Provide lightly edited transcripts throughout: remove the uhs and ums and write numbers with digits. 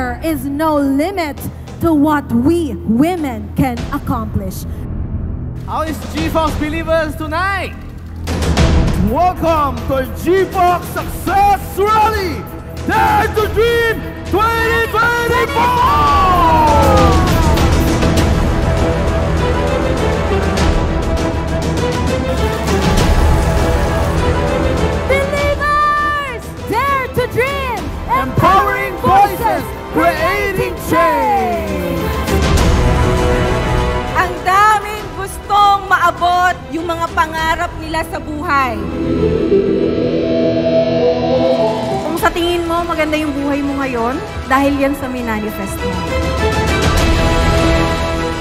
there is no limit to what we women can accomplish. How is GFOX Believers tonight? Welcome to GFOX Success Rally Dare to Dream 2024! Dream! Empowering voices, creating change! Ang daming gustong maabot yung mga pangarap nila sa buhay. Kung sa tingin mo maganda yung buhay mo ngayon, dahil yan sa minanifest mo.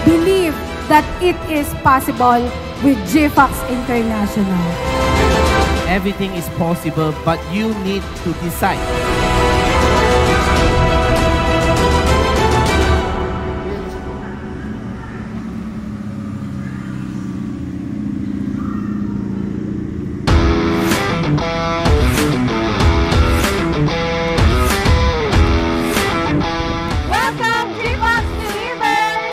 Believe that it is possible with GFOX International. Everything is possible, but you need to decide. Welcome, GFOX Believers!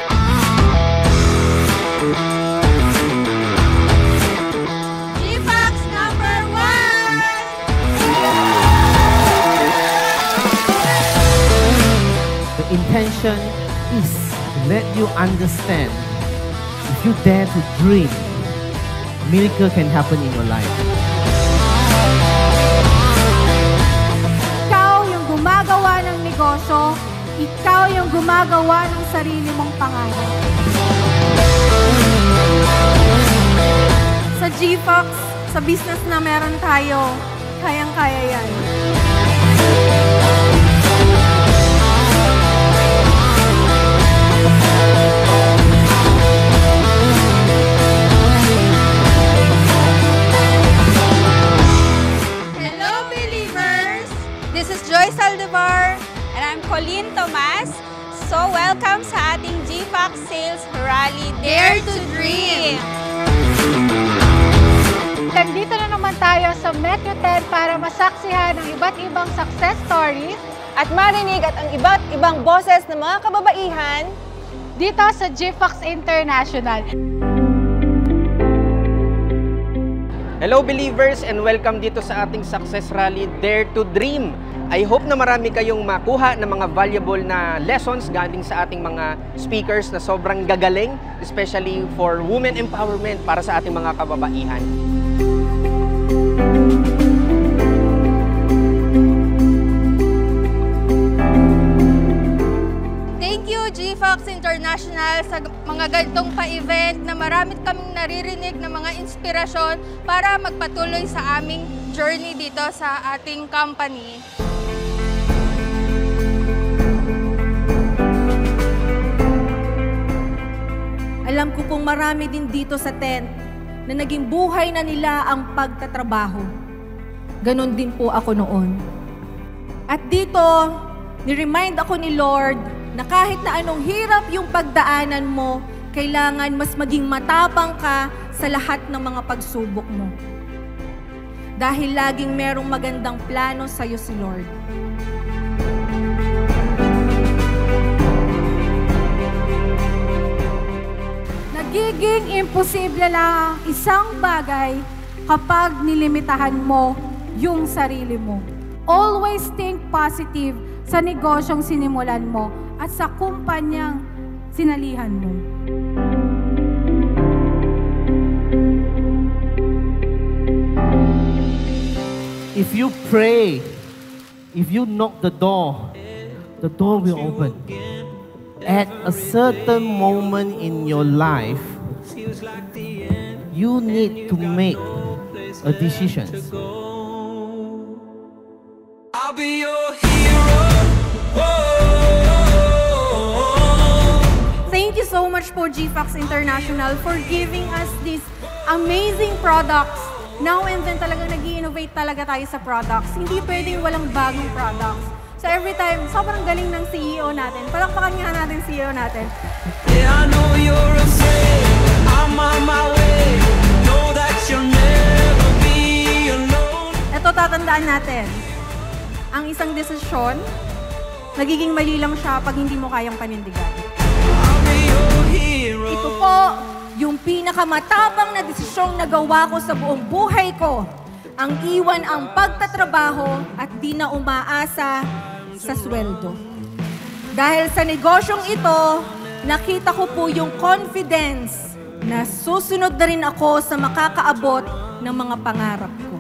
GFOX number 1! The intention is to let you understand, if you dare to dream, miracle can happen in your life. Ikaw yung gumagawa ng negosyo, ikaw yung gumagawa ng sarili mong pangarap. Sa GFOX, sa business na meron tayo, kayang-kaya yan. Hello, Believers! This is Joyce Aldebar, and I'm Colleen Tomas. So, welcome sa ating GFOX Sales Rally Dare to Dream! Nandito na naman tayo sa Metro 10 para masaksihan ang iba't ibang success stories At marinig at ang iba't ibang boses ng mga kababaihan dito sa GFOX International. Hello believers and welcome dito sa ating Success Rally Dare to Dream. I hope na marami kayong makuha ng mga valuable na lessons galing sa ating mga speakers na sobrang gagaling, especially for women empowerment para sa ating mga kababaihan. Thank you, GFOX International, sa mga ganitong pa-event na marami kaming naririnig na mga inspirasyon para magpatuloy sa aming journey dito sa ating company. Alam ko kung marami din dito sa tent na naging buhay na nila ang pagtatrabaho. Ganon din po ako noon. At dito, ni-remind ako ni Lord na kahit na anong hirap yung pagdaanan mo, kailangan mas maging matapang ka sa lahat ng mga pagsubok mo. Dahil laging merong magandang plano sa'yo si Lord. Nagiging imposible lang isang bagay kapag nilimitahan mo yung sarili mo. Always think positive sa negosyong sinimulan mo at sa kumpanyang sinalihan mo. If you pray, if you knock the door will open. At a certain moment in your life, you need to make a decision. I'll be your hero. Thank you so much po GFOX International for giving us these amazing products. Now and then talagang nag-i-innovate talaga tayo sa products. Hindi pwedeng walang bagong products. So every time, sobrang galing ng CEO natin. Palakpakan nga natin CEO natin. Yeah, I know you're afraid. I'm on my way. Know that you'll never be alone. Ito tatandaan natin. Ang isang desisyon, nagiging mali lang siya pag hindi mo kayang panindigan. I'll be your hero. Ito po, yung pinakamatapang na desisyong nagawa ko sa buong buhay ko, ang iwan ang pagtatrabaho at di na umaasa sa sweldo. Dahil sa negosyong ito, nakita ko po yung confidence na susunod na rin ako sa makakaabot ng mga pangarap ko.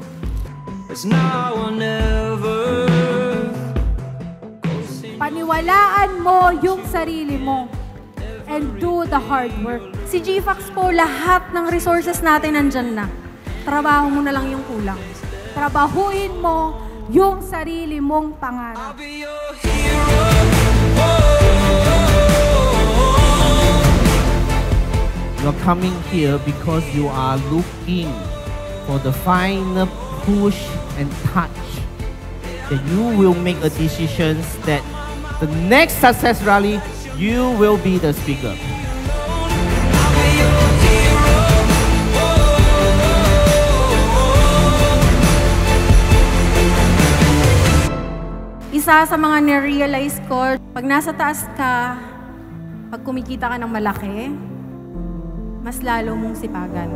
There's now or never. Paniwalaan mo yung sarili mo and do the hard work. Si GFAX po, lahat ng resources natin nandyan na. Trabaho mo na lang yung kulang. Trabahuin mo yung sarili mong pangarap. I'll be your hero. You're coming here because you are looking for the final push and touch. That you will make a decision that the next success rally, you will be the speaker. I'll be your hero. Isa sa mga na-realize ko, pag nasa taas ka, pag kumikita ka ng malaki, mas lalo mong sipagan.